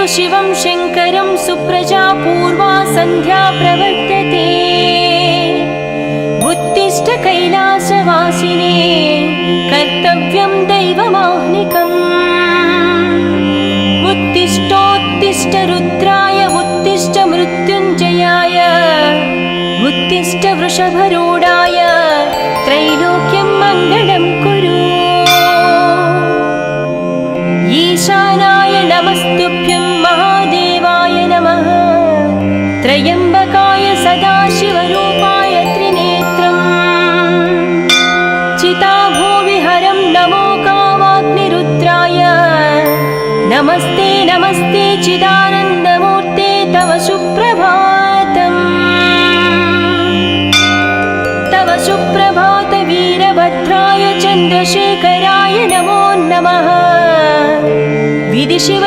शिवं शङ्करं सुप्रजा पूर्वा सन्ध्या प्रवर्तते। उत्तिष्ठ कैलासवासिने कर्तव्यं दैवमाह्निकम्। उत्तिष्ठोत्तिष्ठ रुद्राय उत्तिष्ठ मृत्युञ्जयाय उत्तिष्ठ वृषभरूढाय त्रैलोक्यं मङ्गलं कुरु। ईशानाय नमस्तुभ्यं महादेवाय नमः। त्र्यम्बकाय सदाशिवरूपाय त्रिनेत्रम्। चिताभूविहरं नमो कामाग्निरुद्राय। नमस्ते नमस्ते चिदानन्दमूर्ते तव सुप्रभातम्। तव सुप्रभात वीरभद्राय चन्द्रशेखराय नमो नमः। विधिशिव